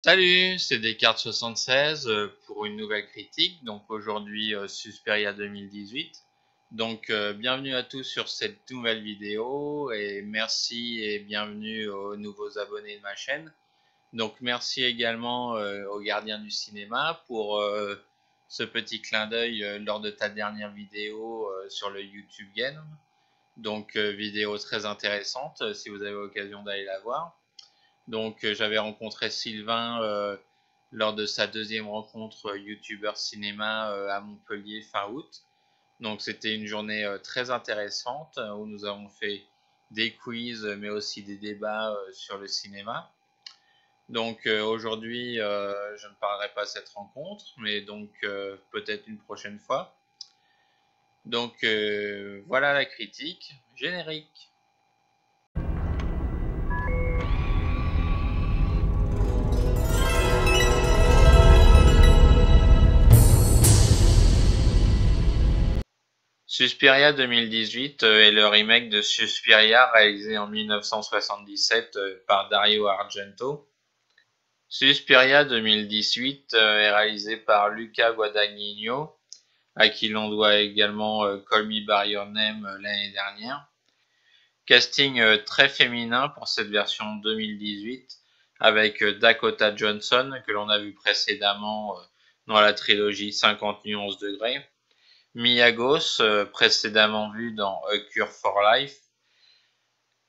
Salut, c'est Descartes76 pour une nouvelle critique. Donc aujourd'hui Suspiria 2018. Donc bienvenue à tous sur cette nouvelle vidéo et merci et bienvenue aux nouveaux abonnés de ma chaîne. Donc merci également aux gardiens du cinéma pour ce petit clin d'œil lors de ta dernière vidéo sur le YouTube Game. Donc vidéo très intéressante si vous avez l'occasion d'aller la voir. Donc j'avais rencontré Sylvain lors de sa deuxième rencontre YouTuber cinéma à Montpellier fin août. Donc c'était une journée très intéressante où nous avons fait des quiz mais aussi des débats sur le cinéma. Donc aujourd'hui je ne parlerai pas de cette rencontre mais donc peut-être une prochaine fois. Donc voilà la critique. Générique. Suspiria 2018 est le remake de Suspiria réalisé en 1977 par Dario Argento. Suspiria 2018 est réalisé par Luca Guadagnino, à qui l'on doit également Call Me By Your Name l'année dernière. Casting très féminin pour cette version 2018 avec Dakota Johnson que l'on a vu précédemment dans la trilogie 50 nuances degrés. Mia Goth, précédemment vue dans A Cure for Life.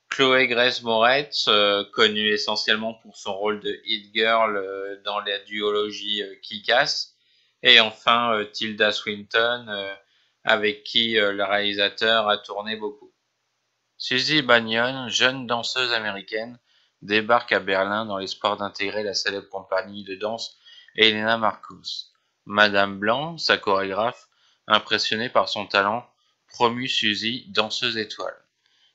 Chloé Grace Moretz, connue essentiellement pour son rôle de Hit Girl dans la duologie Kick-Ass. Et enfin Tilda Swinton, avec qui le réalisateur a tourné beaucoup. Suzy Bannion, jeune danseuse américaine, débarque à Berlin dans l'espoir d'intégrer la célèbre compagnie de danse Helena Marcos. Madame Blanc, sa chorégraphe, impressionnée par son talent, promue Suzy danseuse étoile.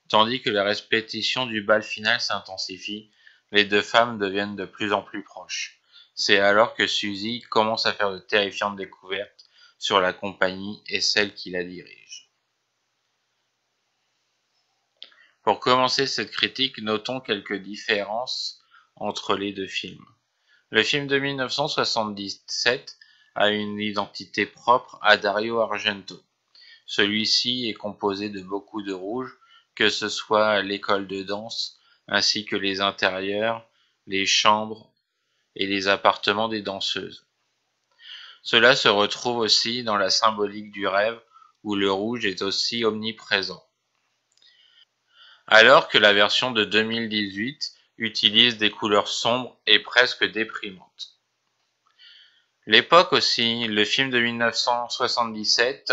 Tandis que la répétition du bal final s'intensifie, les deux femmes deviennent de plus en plus proches. C'est alors que Suzy commence à faire de terrifiantes découvertes sur la compagnie et celle qui la dirige. Pour commencer cette critique, notons quelques différences entre les deux films. Le film de 1977 a une identité propre à Dario Argento. Celui-ci est composé de beaucoup de rouge, que ce soit l'école de danse, ainsi que les intérieurs, les chambres et les appartements des danseuses. Cela se retrouve aussi dans la symbolique du rêve, où le rouge est aussi omniprésent. Alors que la version de 2018 utilise des couleurs sombres et presque déprimantes. L'époque aussi, le film de 1977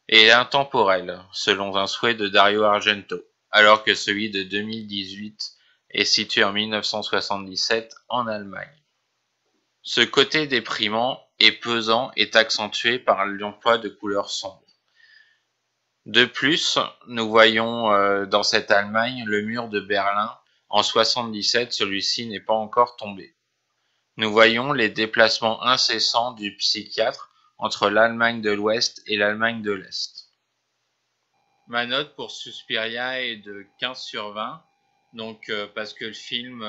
est intemporel, selon un souhait de Dario Argento, alors que celui de 2018 est situé en 1977 en Allemagne. Ce côté déprimant et pesant est accentué par l'emploi de couleurs sombres. De plus, nous voyons dans cette Allemagne le mur de Berlin. En 77, celui-ci n'est pas encore tombé. Nous voyons les déplacements incessants du psychiatre entre l'Allemagne de l'Ouest et l'Allemagne de l'Est. Ma note pour Suspiria est de 15 sur 20, donc parce que le film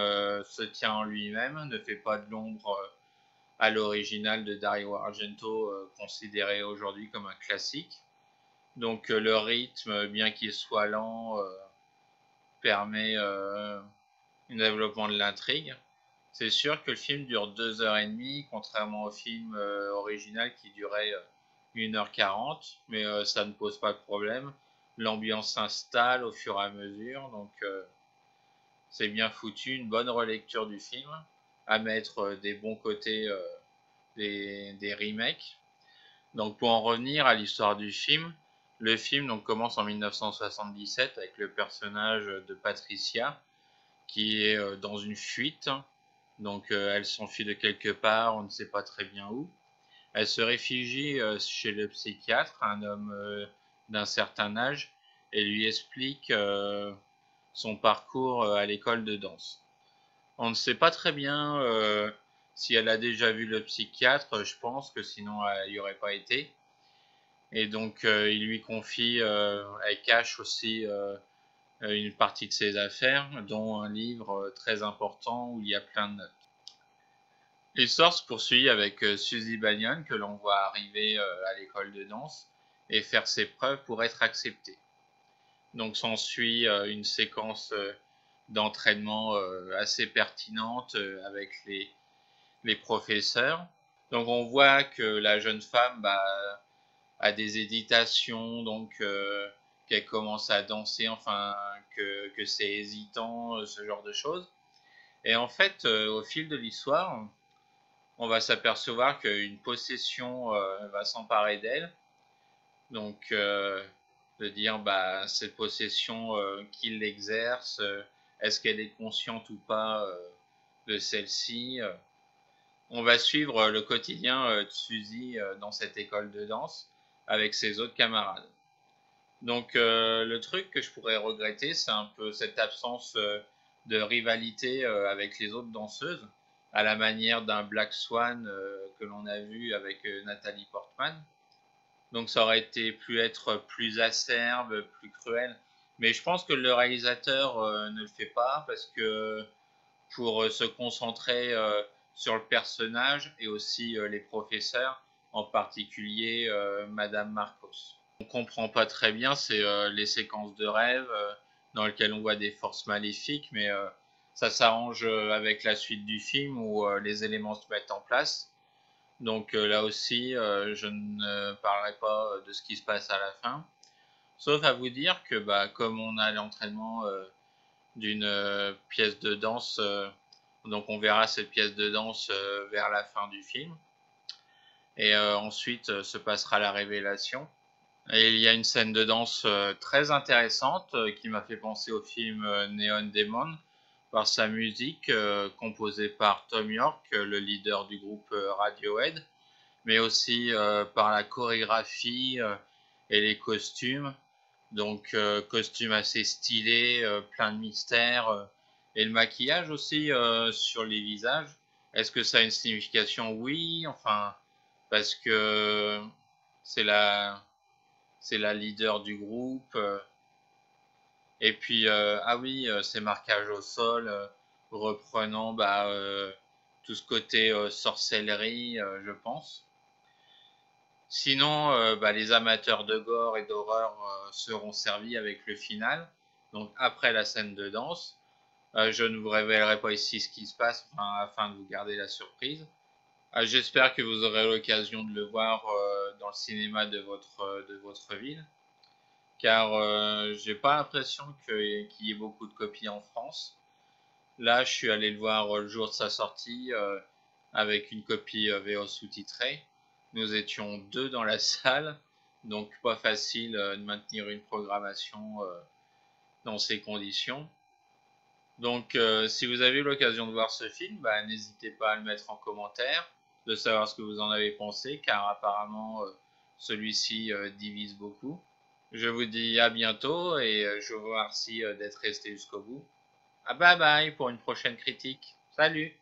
se tient en lui-même, ne fait pas de l'ombre à l'original de Dario Argento, considéré aujourd'hui comme un classique. Donc le rythme, bien qu'il soit lent, permet un développement de l'intrigue. C'est sûr que le film dure 2h30, contrairement au film original qui durait 1h40, mais ça ne pose pas de problème. L'ambiance s'installe au fur et à mesure, donc c'est bien foutu, une bonne relecture du film, à mettre des bons côtés des remakes. Donc pour en revenir à l'histoire du film, le film donc, commence en 1977 avec le personnage de Patricia qui est dans une fuite. Donc elle s'enfuit de quelque part, on ne sait pas très bien où. Elle se réfugie chez le psychiatre, un homme d'un certain âge, et lui explique son parcours à l'école de danse. On ne sait pas très bien si elle a déjà vu le psychiatre, je pense que sinon elle n'y aurait pas été. Et donc il lui confie, elle cache aussi une partie de ses affaires, dont un livre très important où il y a plein de notes. L'histoire se poursuit avec Suzy Bagnon que l'on voit arriver à l'école de danse et faire ses preuves pour être acceptée. Donc s'ensuit une séquence d'entraînement assez pertinente avec les professeurs. Donc on voit que la jeune femme a des hésitations, donc qu'elle commence à danser, enfin que c'est hésitant, ce genre de choses. Et en fait, au fil de l'histoire, on va s'apercevoir qu'une possession va s'emparer d'elle. Donc, de dire, bah, cette possession, qui l'exerce, est-ce qu'elle est consciente ou pas de celle-ci. On va suivre le quotidien de Suzy dans cette école de danse avec ses autres camarades. Donc, le truc que je pourrais regretter, c'est un peu cette absence de rivalité avec les autres danseuses, à la manière d'un Black Swan que l'on a vu avec Nathalie Portman. Donc ça aurait été pu être plus acerbe, plus cruel. Mais je pense que le réalisateur ne le fait pas parce que pour se concentrer sur le personnage et aussi les professeurs, en particulier Madame Marcos. On comprend pas très bien, c'est les séquences de rêve dans lesquelles on voit des forces maléfiques, mais ça s'arrange avec la suite du film où les éléments se mettent en place. Donc là aussi, je ne parlerai pas de ce qui se passe à la fin, sauf à vous dire que bah, comme on a l'entraînement d'une pièce de danse, donc on verra cette pièce de danse vers la fin du film, et ensuite se passera la révélation. Et il y a une scène de danse très intéressante qui m'a fait penser au film Neon Demon par sa musique composée par Tom York, le leader du groupe Radiohead, mais aussi par la chorégraphie et les costumes. Donc costumes assez stylés, plein de mystères, et le maquillage aussi sur les visages. Est-ce que ça a une signification? Oui, enfin, parce que c'est la, c'est la leader du groupe. Et puis, ah oui, ces marquages au sol, reprenant bah, tout ce côté sorcellerie, je pense. Sinon, bah, les amateurs de gore et d'horreur seront servis avec le final, donc après la scène de danse. Je ne vous révélerai pas ici ce qui se passe afin de vous garder la surprise. J'espère que vous aurez l'occasion de le voir dans le cinéma de votre ville, car j'ai pas l'impression qu'il y ait beaucoup de copies en France. Là, je suis allé le voir le jour de sa sortie avec une copie VO sous-titrée. Nous étions deux dans la salle, donc pas facile de maintenir une programmation dans ces conditions. Donc, si vous avez eu l'occasion de voir ce film, bah, n'hésitez pas à le mettre en commentaire, de savoir ce que vous en avez pensé, car apparemment celui-ci divise beaucoup. Je vous dis à bientôt et je vous remercie d'être resté jusqu'au bout. Ah bye bye pour une prochaine critique. Salut!